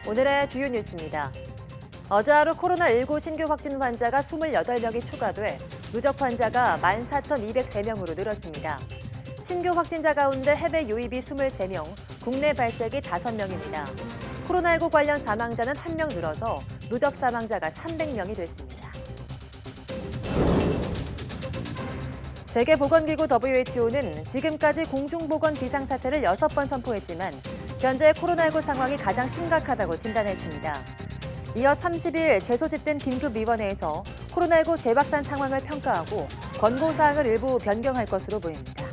오늘의 주요 뉴스입니다. 어제 하루 코로나19 신규 확진 환자가 28명이 추가돼 누적 환자가 14,203명으로 늘었습니다. 신규 확진자 가운데 해외 유입이 23명, 국내 발생이 5명입니다. 코로나19 관련 사망자는 1명 늘어서 누적 사망자가 300명이 됐습니다. 세계보건기구 WHO는 지금까지 공중보건 비상사태를 6번 선포했지만 현재 코로나19 상황이 가장 심각하다고 진단했습니다. 이어 30일 재소집된 긴급위원회에서 코로나19 재확산 상황을 평가하고 권고사항을 일부 변경할 것으로 보입니다.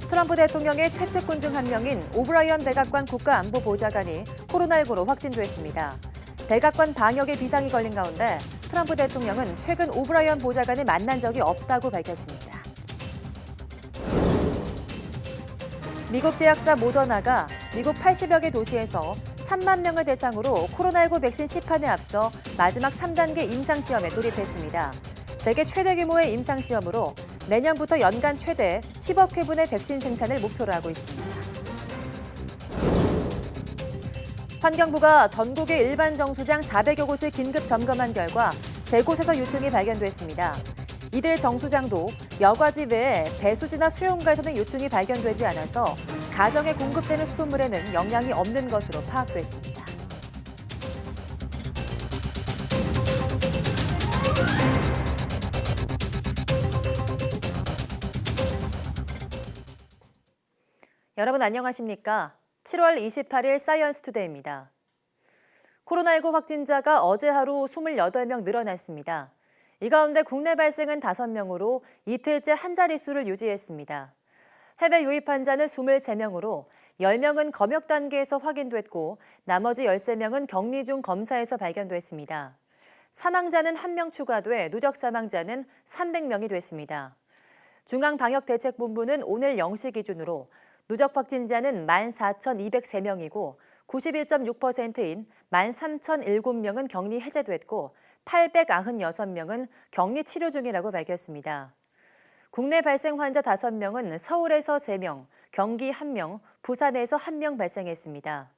트럼프 대통령의 최측근 중 한 명인 오브라이언 백악관 국가안보보좌관이 코로나19로 확진됐습니다. 백악관 방역에 비상이 걸린 가운데 트럼프 대통령은 최근 오브라이언 보좌관을 만난 적이 없다고 밝혔습니다. 미국 제약사 모더나가 미국 80여 개 도시에서 3만 명을 대상으로 코로나19 백신 시판에 앞서 마지막 3단계 임상시험에 돌입했습니다. 세계 최대 규모의 임상시험으로 내년부터 연간 최대 10억 회분의 백신 생산을 목표로 하고 있습니다. 환경부가 전국의 일반 정수장 400여 곳을 긴급 점검한 결과 3곳에서 유충이 발견됐습니다. 이들 정수장도 여과지 외에 배수지나 수용가에서는 유충이 발견되지 않아서 가정에 공급되는 수돗물에는 영향이 없는 것으로 파악됐습니다. 여러분 안녕하십니까? 7월 28일 사이언스 투데이입니다. 코로나19 확진자가 어제 하루 28명 늘어났습니다. 이 가운데 국내 발생은 5명으로 이틀째 한 자릿수를 유지했습니다. 해외 유입 환자는 23명으로 10명은 검역 단계에서 확인됐고 나머지 13명은 격리 중 검사에서 발견됐습니다. 사망자는 1명 추가돼 누적 사망자는 300명이 됐습니다. 중앙방역대책본부는 오늘 0시 기준으로 누적 확진자는 14,203명이고 91.6%인 13,007명은 격리 해제됐고 896명은 격리 치료 중이라고 밝혔습니다. 국내 발생 환자 5명은 서울에서 3명, 경기 1명, 부산에서 1명 발생했습니다.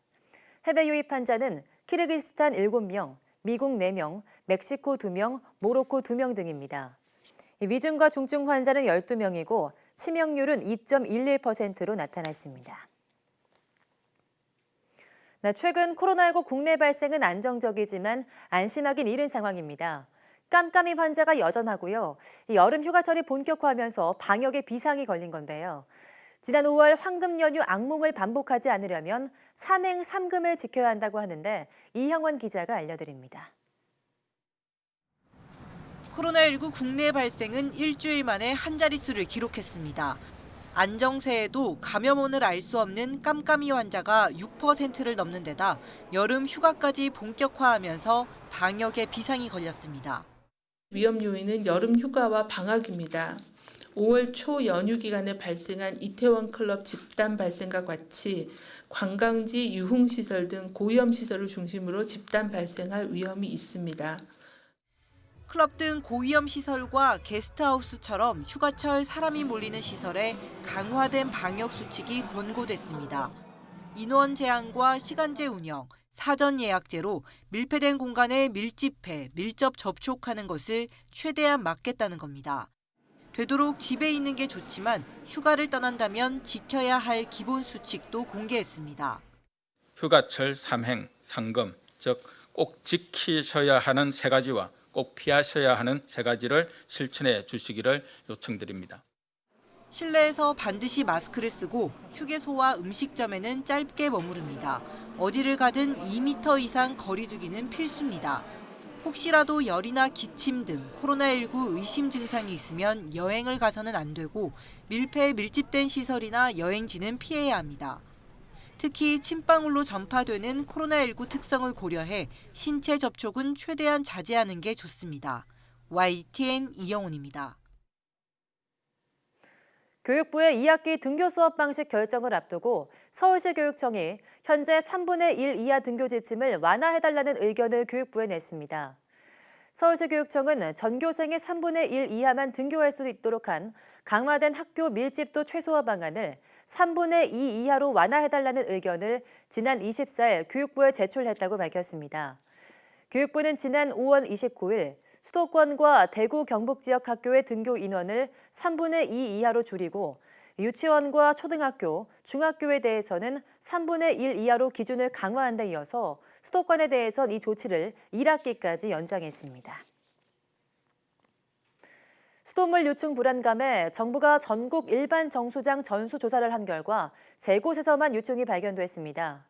해외 유입 환자는 키르기스탄 7명, 미국 4명, 멕시코 2명, 모로코 2명 등입니다. 위중과 중증 환자는 12명이고 치명률은 2.11%로 나타났습니다. 최근 코로나19 국내 발생은 안정적이지만 안심하긴 이른 상황입니다. 깜깜이 환자가 여전하고요. 여름 휴가철이 본격화하면서 방역에 비상이 걸린 건데요. 지난 5월 황금 연휴 악몽을 반복하지 않으려면 삼행 삼금을 지켜야 한다고 하는데 이형원 기자가 알려드립니다. 코로나19 국내 발생은 일주일 만에 한 자릿수를 기록했습니다. 안정세에도 감염원을 알 수 없는 깜깜이 환자가 6%를 넘는 데다 여름 휴가까지 본격화하면서 방역에 비상이 걸렸습니다. 위험 요인은 여름 휴가와 방학입니다. 5월 초 연휴 기간에 발생한 이태원 클럽 집단 발생과 같이 관광지, 유흥시설 등 고위험시설을 중심으로 집단 발생할 위험이 있습니다. 클럽 등 고위험 시설과 게스트하우스처럼 휴가철 사람이 몰리는 시설에 강화된 방역 수칙이 권고됐습니다. 인원 제한과 시간제 운영, 사전 예약제로 밀폐된 공간에 밀집해 밀접 접촉하는 것을 최대한 막겠다는 겁니다. 되도록 집에 있는 게 좋지만 휴가를 떠난다면 지켜야 할 기본 수칙도 공개했습니다. 휴가철 삼행, 삼금, 즉 꼭 지키셔야 하는 3가지와 꼭 피하셔야 하는 3가지를 실천해 주시기를 요청드립니다. 실내에서 반드시 마스크를 쓰고 휴게소와 음식점에는 짧게 머무릅니다. 어디를 가든 2m 이상 거리 두기는 필수입니다. 혹시라도 열이나 기침 등 코로나19 의심 증상이 있으면 여행을 가서는 안 되고 밀폐 밀집된 시설이나 여행지는 피해야 합니다. 특히 침방울로 전파되는 코로나19 특성을 고려해 신체 접촉은 최대한 자제하는 게 좋습니다. YTN 이영훈입니다. 교육부의 2학기 등교 수업 방식 결정을 앞두고 서울시 교육청이 현재 3분의 1 이하 등교 지침을 완화해달라는 의견을 교육부에 냈습니다. 서울시 교육청은 전교생의 3분의 1 이하만 등교할 수 있도록 한 강화된 학교 밀집도 최소화 방안을 3분의 2 이하로 완화해달라는 의견을 지난 24일 교육부에 제출했다고 밝혔습니다. 교육부는 지난 5월 29일 수도권과 대구 경북 지역 학교의 등교 인원을 3분의 2 이하로 줄이고 유치원과 초등학교, 중학교에 대해서는 3분의 1 이하로 기준을 강화한 데 이어서 수도권에 대해선 이 조치를 1학기까지 연장했습니다. 수돗물 유충 불안감에 정부가 전국 일반 정수장 전수조사를 한 결과 3곳에서만 유충이 발견됐습니다.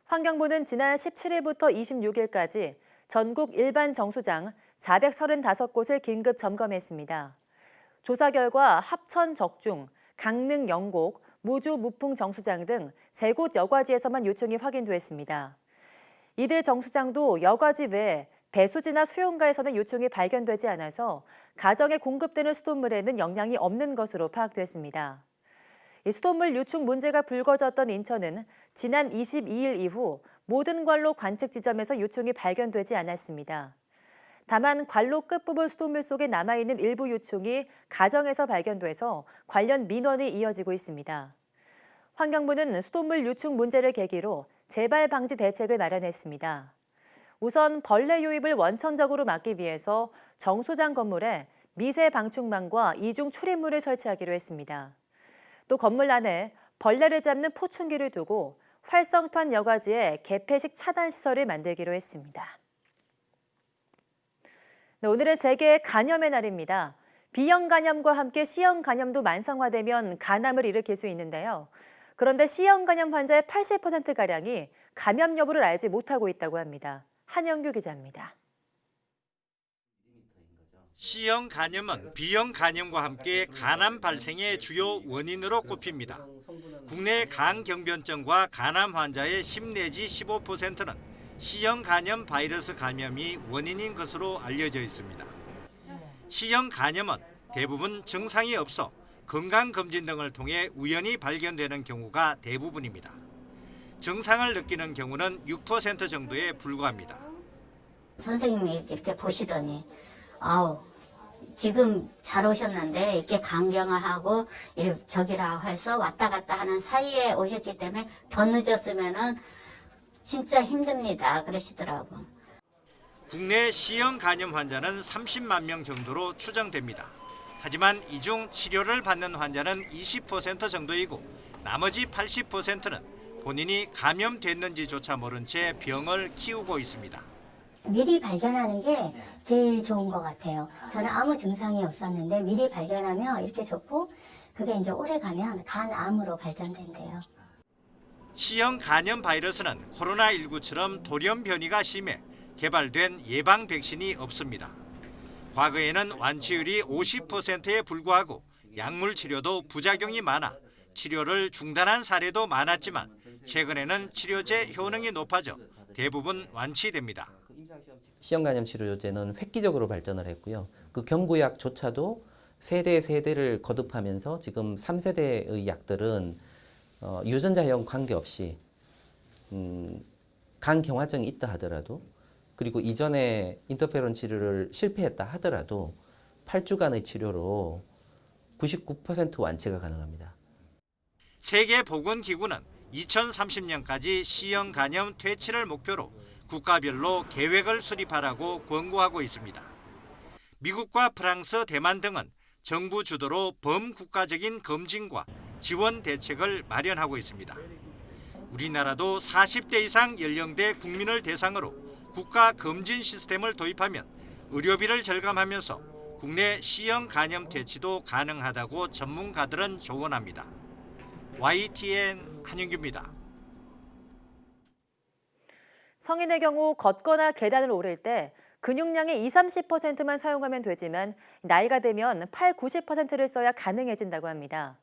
환경부는 지난 17일부터 26일까지 전국 일반 정수장 435곳을 긴급 점검했습니다. 조사 결과 합천 적중, 강릉 영곡, 무주 무풍 정수장 등 3곳 여과지에서만 유충이 확인됐습니다. 이들 정수장도 여과지 외에 배수지나 수용가에서는 유충이 발견되지 않아서 가정에 공급되는 수돗물에는 영향이 없는 것으로 파악됐습니다. 이 수돗물 유충 문제가 불거졌던 인천은 지난 22일 이후 모든 관로 관측 지점에서 유충이 발견되지 않았습니다. 다만 관로 끝부분 수돗물 속에 남아있는 일부 유충이 가정에서 발견돼서 관련 민원이 이어지고 있습니다. 환경부는 수돗물 유충 문제를 계기로 재발 방지 대책을 마련했습니다. 우선 벌레 유입을 원천적으로 막기 위해서 정수장 건물에 미세 방충망과 이중 출입문을 설치하기로 했습니다. 또 건물 안에 벌레를 잡는 포충기를 두고 활성탄 여과지에 개폐식 차단 시설을 만들기로 했습니다. 네, 오늘은 세계 간염의 날입니다. B형 간염과 함께 C형 간염도 만성화되면 간암을 일으킬 수 있는데요. 그런데 C형 간염 환자의 80%가량이 감염 여부를 알지 못하고 있다고 합니다. 한영규 기자입니다. C형 간염은 B형 간염과 함께 간암 발생의 주요 원인으로 꼽힙니다. 국내 간경변증과 간암 환자의 10 내지 15%는 C형 간염 바이러스 감염이 원인인 것으로 알려져 있습니다. C형 간염은 대부분 증상이 없어 건강검진 등을 통해 우연히 발견되는 경우가 대부분입니다. 증상을 느끼는 경우는 6% 정도에 불과합니다. 선생님이 이렇게 보시더니 아우 지금 잘 오셨는데 이렇게 간경화하고 저기라 해서 왔다 갔다 하는 사이에 오셨기 때문에 더 늦었으면은 진짜 힘듭니다. 그러시더라고. 국내 C형 간염 환자는 30만 명 정도로 추정됩니다. 하지만 이 중 치료를 받는 환자는 20% 정도이고 나머지 80%는 본인이 감염됐는지조차 모른 채 병을 키우고 있습니다. 미리 발견하는 게 제일 좋은 것 같아요. 저는 아무 증상이 없었는데 미리 발견하면 이렇게 좋고 그게 이제 오래 가면 간암으로 발전된대요. C형 간염 바이러스는 코로나19처럼 돌연 변이가 심해 개발된 예방 백신이 없습니다. 과거에는 완치율이 50%에 불과하고 약물 치료도 부작용이 많아 치료를 중단한 사례도 많았지만 최근에는 치료제 효능이 높아져 대부분 완치됩니다. C형 간염 치료제는 획기적으로 발전을 했고요. 그 경구약조차도 세대를 거듭하면서 지금 3세대의 약들은 유전자형 관계없이 간경화증이 있다 하더라도 그리고 이전에 인터페론 치료를 실패했다 하더라도 8주간의 치료로 99% 완치가 가능합니다. 세계보건기구는 2030년까지 C형 간염 퇴치를 목표로 국가별로 계획을 수립하라고 권고하고 있습니다. 미국과 프랑스, 대만 등은 정부 주도로 범국가적인 검진과 지원 대책을 마련하고 있습니다. 우리나라도 40대 이상 연령대 국민을 대상으로 국가 검진 시스템을 도입하면 의료비를 절감하면서 국내 C형 간염 퇴치도 가능하다고 전문가들은 조언합니다. YTN 한영규입니다. 성인의 경우 걷거나 계단을 오를 때 근육량의 20-30%만 사용하면 되지만 나이가 되면 80-90%를 써야 가능해진다고 합니다.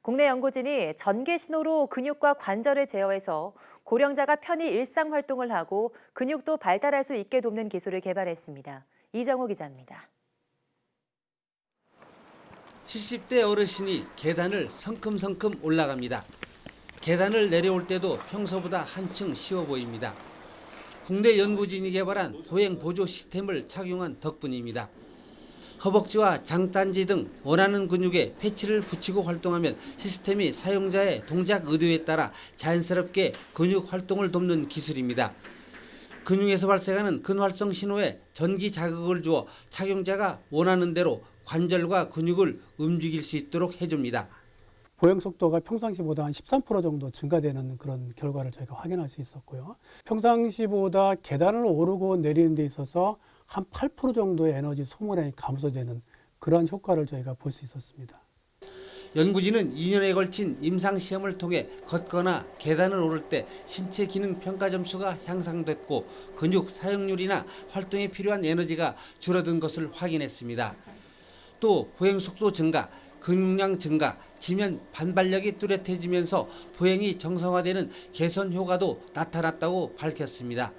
국내 연구진이 전기 신호로 근육과 관절을 제어해서 고령자가 편히 일상 활동을 하고 근육도 발달할 수 있게 돕는 기술을 개발했습니다. 이정호 기자입니다. 70대 어르신이 계단을 성큼성큼 올라갑니다. 계단을 내려올 때도 평소보다 한층 쉬워 보입니다. 국내 연구진이 개발한 보행 보조 시스템을 착용한 덕분입니다. 허벅지와 장단지 등 원하는 근육에 패치를 붙이고 활동하면 시스템이 사용자의 동작 의도에 따라 자연스럽게 근육 활동을 돕는 기술입니다. 근육에서 발생하는 근활성 신호에 전기 자극을 주어 착용자가 원하는 대로 관절과 근육을 움직일 수 있도록 해줍니다. 보행 속도가 평상시보다 한 13% 정도 증가되는 그런 결과를 저희가 확인할 수 있었고요. 평상시보다 계단을 오르고 내리는 데 있어서 한 8% 정도의 에너지 소모량이 감소되는 그런 효과를 저희가 볼 수 있었습니다. 연구진은 2년에 걸친 임상시험을 통해 걷거나 계단을 오를 때 신체 기능 평가 점수가 향상됐고 근육 사용률이나 활동에 필요한 에너지가 줄어든 것을 확인했습니다. 또 보행 속도 증가, 근육량 증가, 지면 반발력이 뚜렷해지면서 보행이 정상화되는 개선 효과도 나타났다고 밝혔습니다.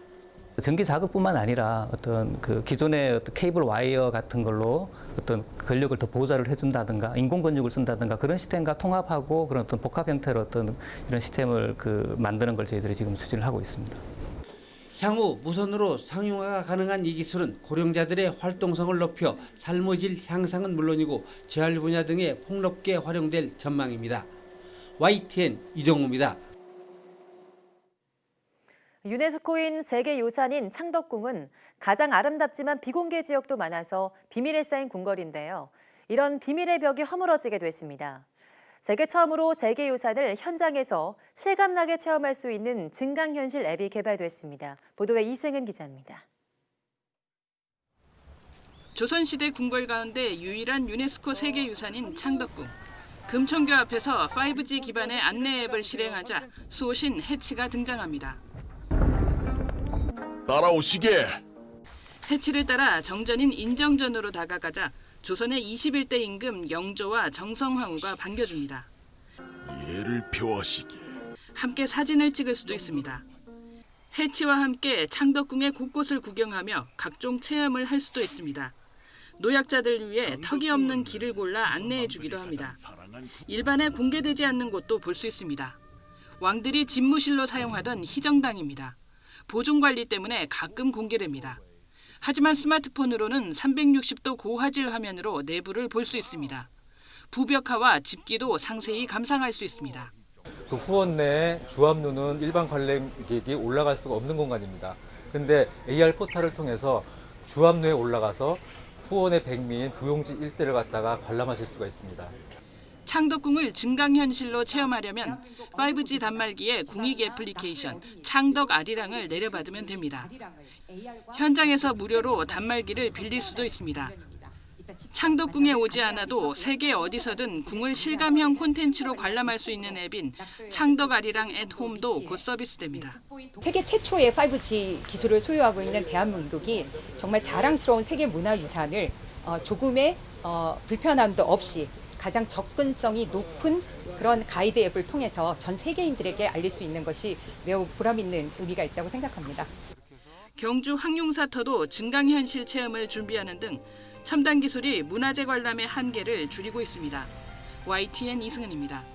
전기 자극뿐만 아니라 어떤 그 기존의 어떤 케이블 와이어 같은 걸로 어떤 근력을 더 보좌를 해준다든가 인공 근육을 쓴다든가 그런 시스템과 통합하고 그런 어떤 복합 형태로 어떤 이런 시스템을 만드는 걸 저희들이 지금 추진을 하고 있습니다. 향후 무선으로 상용화가 가능한 이 기술은 고령자들의 활동성을 높여 삶의 질 향상은 물론이고 재활 분야 등에 폭넓게 활용될 전망입니다. YTN 이정우입니다. 유네스코인 세계유산인 창덕궁은 가장 아름답지만 비공개 지역도 많아서 비밀에 쌓인 궁궐인데요. 이런 비밀의 벽이 허물어지게 됐습니다. 세계 처음으로 세계유산을 현장에서 실감나게 체험할 수 있는 증강현실 앱이 개발됐습니다. 보도에 이승은 기자입니다. 조선시대 궁궐 가운데 유일한 유네스코 세계유산인 창덕궁. 금천교 앞에서 5G 기반의 안내 앱을 실행하자 수호신 해치가 등장합니다. 따라오시게. 해치를 따라 정전인 인정전으로 다가가자 조선의 21대 임금 영조와 정성황후가 반겨줍니다. 예를 표하시게. 함께 사진을 찍을 수도 있습니다. 해치와 함께 창덕궁의 곳곳을 구경하며 각종 체험을 할 수도 있습니다. 노약자들 위해 턱이 없는 길을 골라 안내해주기도 합니다. 일반에 공개되지 않는 곳도 볼 수 있습니다. 왕들이 집무실로 사용하던 희정당입니다. 보존관리 때문에 가끔 공개됩니다. 하지만 스마트폰으로는 360도 고화질 화면으로 내부를 볼 수 있습니다. 부벽화와 집기도 상세히 감상할 수 있습니다. 그 후원 내에 주합루는 일반 관람객이 올라갈 수가 없는 공간입니다. 근데 AR 포탈을 통해서 주합루에 올라가서 후원의 백미인 부용지 일대를 갖다가 관람하실 수가 있습니다. 창덕궁을 증강현실로 체험하려면 5G 단말기에 공익 애플리케이션 창덕 아리랑을 내려받으면 됩니다. 현장에서 무료로 단말기를 빌릴 수도 있습니다. 창덕궁에 오지 않아도 세계 어디서든 궁을 실감형 콘텐츠로 관람할 수 있는 앱인 창덕 아리랑 @홈도 곧 서비스됩니다. 세계 최초의 5G 기술을 소유하고 있는 대한민국이 정말 자랑스러운 세계문화유산을 조금의 불편함도 없이 가장 접근성이 높은 그런 가이드 앱을 통해서 전 세계인들에게 알릴 수 있는 것이 매우 보람있는 의미가 있다고 생각합니다. 경주 황룡사터도 증강현실 체험을 준비하는 등 첨단 기술이 문화재 관람의 한계를 줄이고 있습니다. YTN 이승은입니다.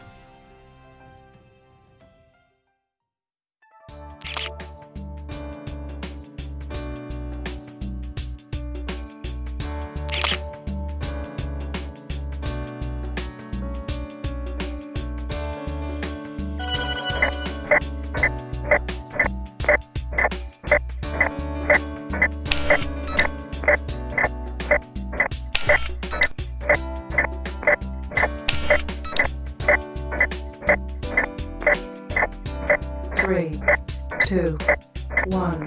Three, two, one.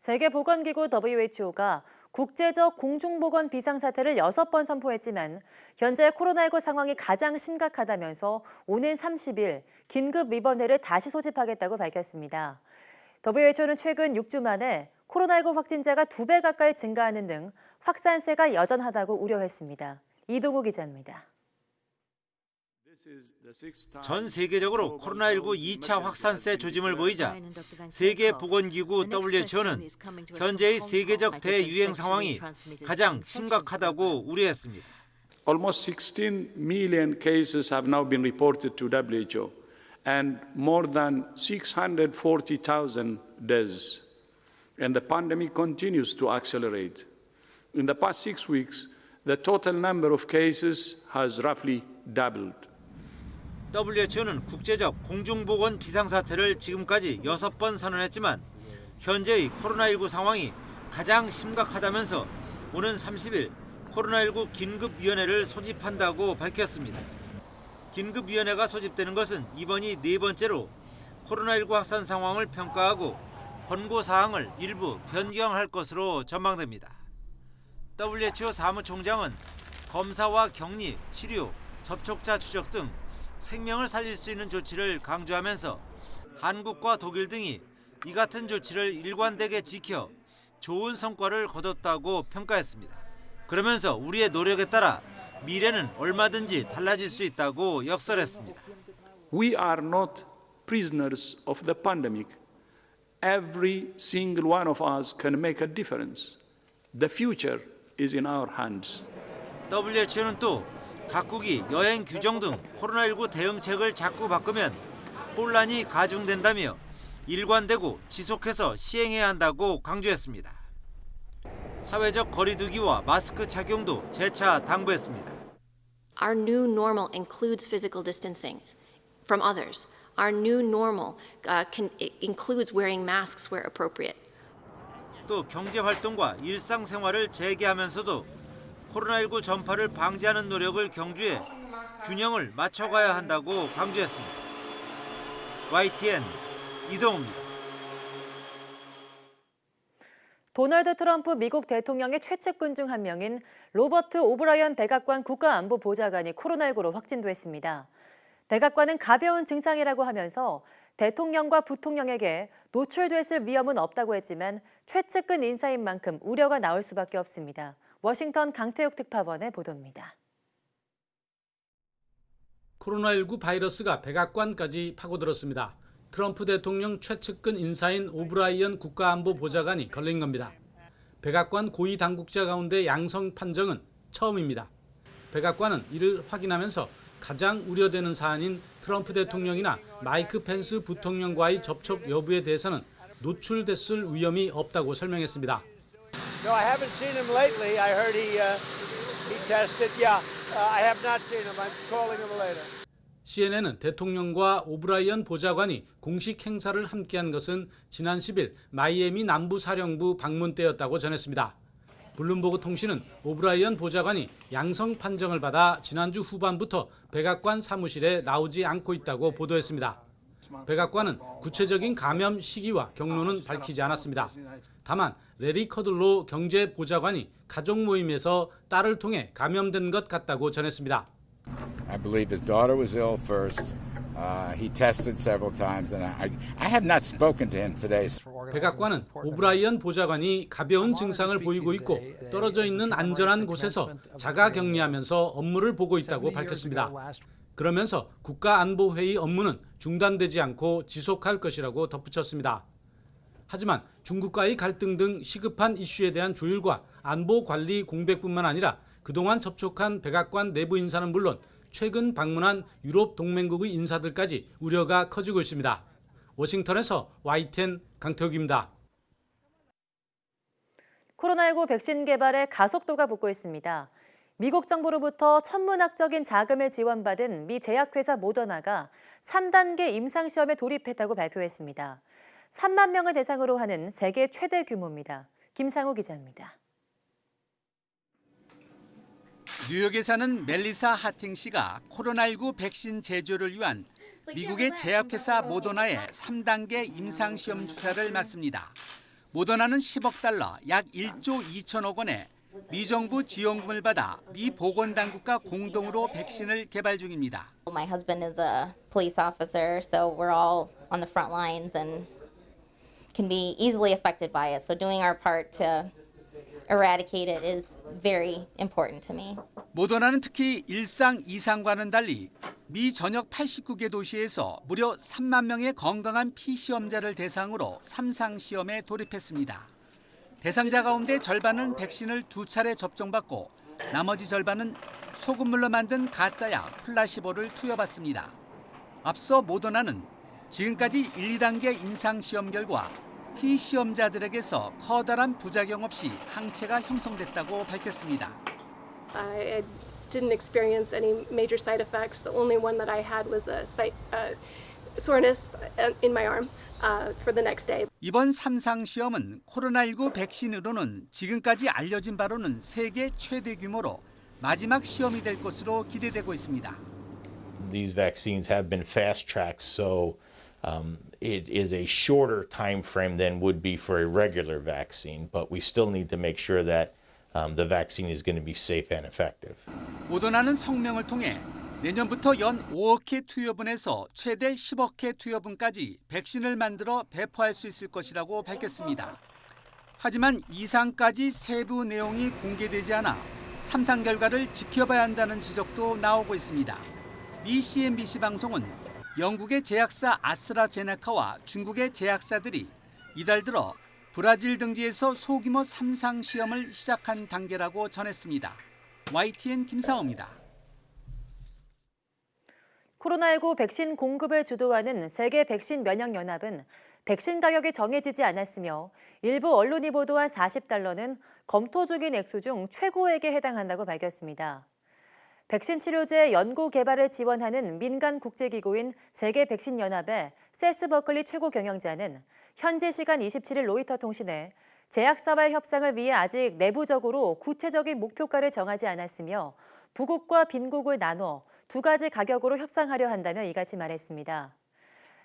세계보건기구 WHO가 국제적 공중보건 비상사태를 6번 선포했지만 현재 코로나19 상황이 가장 심각하다면서 오는 30일 긴급위원회를 다시 소집하겠다고 밝혔습니다. WHO는 최근 6주 만에 코로나19 확진자가 2배 가까이 증가하는 등 확산세가 여전하다고 우려했습니다. 이동우 기자입니다. 전 세계적으로 코로나19 2차 확산세 조짐을 보이자 세계보건기구 WHO는 현재의 세계적 대유행 상황이 가장 심각하다고 우려했습니다. Almost 16 million cases have now been reported to WHO and more than 640,000 deaths. And the pandemic continues to accelerate. In the past 6 weeks, the total number of cases has roughly doubled. WHO는 국제적 공중보건 비상사태를 지금까지 6번 선언했지만 현재의 코로나19 상황이 가장 심각하다면서 오는 30일 코로나19 긴급위원회를 소집한다고 밝혔습니다. 긴급위원회가 소집되는 것은 이번이 4번째로 코로나19 확산 상황을 평가하고 권고사항을 일부 변경할 것으로 전망됩니다. WHO 사무총장은 검사와 격리, 치료, 접촉자 추적 등 생명을 살릴 수 있는 조치를 강조하면서 한국과 독일 등이 이 같은 조치를 일관되게 지켜 좋은 성과를 거뒀다고 평가했습니다. 그러면서 우리의 노력에 따라 미래는 얼마든지 달라질 수 있다고 역설했습니다. We are not prisoners of the pandemic. Every single one of us can make a difference. The future is in our hands. WHO는 또 각국이 여행 규정 등 코로나19 대응책을 자꾸 바꾸면 혼란이 가중된다며 일관되고 지속해서 시행해야 한다고 강조했습니다. 사회적 거리두기와 마스크 착용도 재차 당부했습니다. Our new normal includes physical distancing from others. Our new normal includes wearing masks where appropriate. 또 경제 활동과 일상생활을 재개하면서도 코로나19 전파를 방지하는 노력을 경주해 균형을 맞춰가야 한다고 강조했습니다. YTN 이동우입니다. 도널드 트럼프 미국 대통령의 최측근 중 한 명인 로버트 오브라이언 백악관 국가안보보좌관이 코로나19로 확진됐습니다. 백악관은 가벼운 증상이라고 하면서 대통령과 부통령에게 노출됐을 위험은 없다고 했지만 최측근 인사인 만큼 우려가 나올 수밖에 없습니다. 워싱턴 강태욱 특파원의 보도입니다. 코로나19 바이러스가 백악관까지 파고들었습니다. 트럼프 대통령 최측근 인사인 오브라이언 국가안보보좌관이 걸린 겁니다. 백악관 고위 당국자 가운데 양성 판정은 처음입니다. 백악관은 이를 확인하면서 가장 우려되는 사안인 트럼프 대통령이나 마이크 펜스 부통령과의 접촉 여부에 대해서는 노출됐을 위험이 없다고 설명했습니다. No, I haven't seen him lately. I heard he tested. Yeah, I have not seen him. I'm calling him later. CNN은 대통령과 오브라이언 보좌관이 공식 행사를 함께한 것은 지난 10일 마이애미 남부사령부 방문 때였다고 전했습니다. 블룸버그 통신은 오브라이언 보좌관이 양성 판정을 받아 지난주 후반부터 백악관 사무실에 나오지 않고 있다고 보도했습니다. 백악관은 구체적인 감염 시기와 경로는 밝히지 않았습니다. 다만 레리 커들로 경제보좌관이 가족 모임에서 딸을 통해 감염된 것 같다고 전했습니다. I believe his daughter was ill first. He tested several times, and I have not spoken to him today. 백악관은 오브라이언 보좌관이 가벼운 증상을 보이고 있고 떨어져 있는 안전한 곳에서 자가 격리하면서 업무를 보고 있다고 밝혔습니다. 그러면서 국가안보회의 업무는 중단되지 않고 지속할 것이라고 덧붙였습니다. 하지만 중국과의 갈등 등 시급한 이슈에 대한 조율과 안보 관리 공백뿐만 아니라 그동안 접촉한 백악관 내부 인사는 물론 최근 방문한 유럽 동맹국의 인사들까지 우려가 커지고 있습니다. 워싱턴에서 YTN 강태욱입니다. 코로나19 백신 개발에 가속도가 붙고 있습니다. 미국 정부로부터 천문학적인 자금을 지원받은 미 제약회사 모더나가 3단계 임상시험에 돌입했다고 발표했습니다. 3만 명을 대상으로 하는 세계 최대 규모입니다. 김상우 기자입니다. 뉴욕에 사는 멜리사 하팅 씨가 코로나19 백신 제조를 위한 미국의 제약회사 모더나의 3단계 임상시험 주사를 맞습니다. 모더나는 10억 달러, 약 1조 2천억 원의 미정부 지원금을 받아 미 보건당국과 공동으로 백신을 개발 중입니다. My husband is a police officer, so we're all on the front lines and can be easily affected by it. So doing our part to eradicate it is very important to me. 모더나는 특히 일상 이상과는 달리 미 전역 89개 도시에서 무려 3만 명의 건강한 피시험자를 대상으로 3상 시험에 돌입했습니다. 대상자 가운데 절반은 백신을 2차례 접종받고 나머지 절반은 소금물로 만든 가짜약 플라시보를 투여받습니다. 앞서 모더나는 지금까지 1, 2단계 임상시험 결과 피시험자들에게서 커다란 부작용 없이 항체가 형성됐다고 밝혔습니다. I didn't experience any major side effects. The only one that I had was a soreness in my arm for the next day. 이번 3상 시험은 코로나19 백신으로는 지금까지 알려진 바로는 세계 최대 규모로 마지막 시험이 될 것으로 기대되고 있습니다. These vaccines have been fast-tracked, so it is a shorter time frame than would be for a regular vaccine, but we still need to make sure that the vaccine is going to be safe and effective. 모더나는 성명을 통해 내년부터 연 5억 회 투여분에서 최대 10억 회 투여분까지 백신을 만들어 배포할 수 있을 것이라고 밝혔습니다. 하지만 2상까지 세부 내용이 공개되지 않아 3상 결과를 지켜봐야 한다는 지적도 나오고 있습니다. 미 CNBC 방송은 영국의 제약사 아스트라제네카와 중국의 제약사들이 이달 들어 브라질 등지에서 소규모 3상 시험을 시작한 단계라고 전했습니다. YTN 김상호입니다. 코로나19 백신 공급을 주도하는 세계 백신 면역 연합은 백신 가격이 정해지지 않았으며 일부 언론이 보도한 $40는 검토 중인 액수 중 최고액에 해당한다고 밝혔습니다. 백신 치료제 연구 개발을 지원하는 민간 국제기구인 세계 백신 연합의 세스 버클리 최고 경영자는 현지 시간 27일 로이터 통신에 제약사와의 협상을 위해 아직 내부적으로 구체적인 목표가를 정하지 않았으며 부국과 빈국을 나눠 두 가지 가격으로 협상하려 한다며 이같이 말했습니다.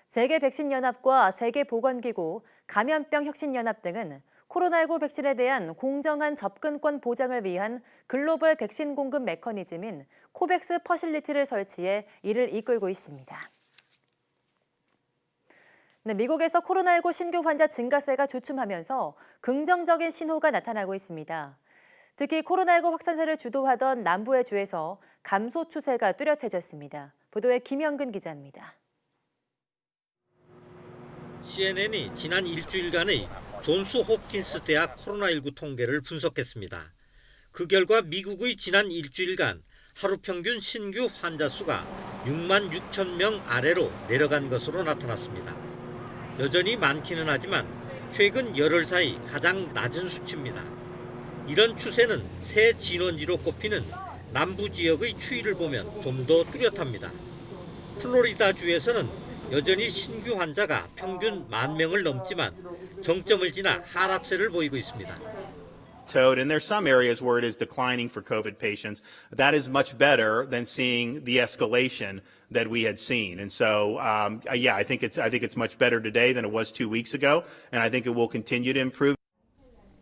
세계백신연합과 세계보건기구, 감염병혁신연합 등은 코로나19 백신에 대한 공정한 접근권 보장을 위한 글로벌 백신 공급 메커니즘인 코백스 퍼실리티를 설치해 이를 이끌고 있습니다. 네, 미국에서 코로나19 신규 환자 증가세가 주춤하면서 긍정적인 신호가 나타나고 있습니다. 특히 코로나19 확산세를 주도하던 남부의 주에서 감소 추세가 뚜렷해졌습니다. 보도에 김영근 기자입니다. CNN이 지난 일주일간의 존스 홉킨스 대학 코로나19 통계를 분석했습니다. 그 결과 미국의 지난 일주일간 하루 평균 신규 환자 수가 6만 6천 명 아래로 내려간 것으로 나타났습니다. 여전히 많기는 하지만 최근 열흘 사이 가장 낮은 수치입니다. 이런 추세는 새 진원지로 꼽히는 남부 지역의 추이를 보면 좀 더 뚜렷합니다. 플로리다주에서는 여전히 신규 환자가 평균 10,000명을 넘지만 정점을 지나 하락세를 보이고 있습니다. And there's some areas where it is declining for COVID patients. That is much better than seeing the escalation that we had seen. And so, I think it's much better today than it was 2 weeks ago, and I think it will continue to improve.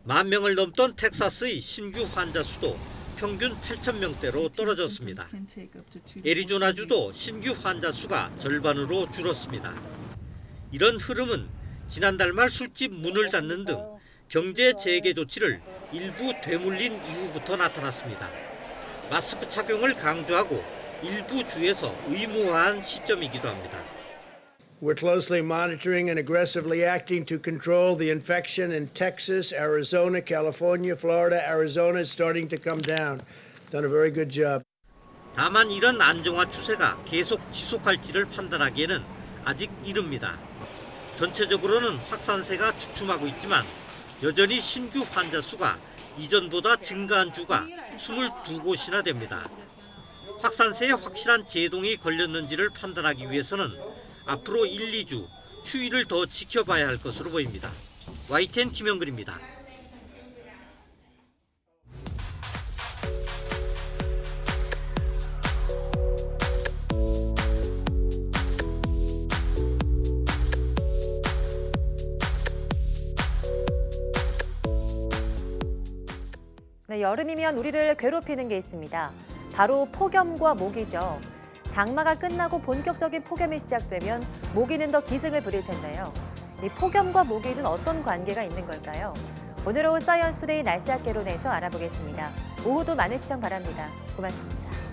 10,000명을 넘던 텍사스의 신규 환자 수도 평균 8,000명대로 떨어졌습니다. 애리조나주도 신규 환자 수가 절반으로 줄었습니다. 이런 흐름은 지난달 말 술집 문을 닫는 등 경제 재개 조치를 일부 되물린 이후부터 나타났습니다. 마스크 착용을 강조하고 일부 주에서 의무화한 시점이기도 합니다. We're closely monitoring and aggressively acting to control the infection in Texas, Arizona, California, Florida. Arizona is starting to come down. Done a very good job. 다만 이런 안정화 추세가 계속 지속할지를 판단하기에는 아직 이릅니다. 전체적으로는 확산세가 주춤하고 있지만 여전히 신규 환자 수가 이전보다 증가한 주가 22곳이나 됩니다. 확산세에 확실한 제동이 걸렸는지를 판단하기 위해서는 앞으로 1, 2주 추이를 더 지켜봐야 할 것으로 보입니다. YTN 김영근입니다. 네, 여름이면 우리를 괴롭히는 게 있습니다. 바로 폭염과 모기죠. 장마가 끝나고 본격적인 폭염이 시작되면 모기는 더 기승을 부릴 텐데요. 이 폭염과 모기는 어떤 관계가 있는 걸까요? 오늘 오후 사이언스 투데이 날씨 학개론에서 알아보겠습니다. 오후도 많은 시청 바랍니다. 고맙습니다.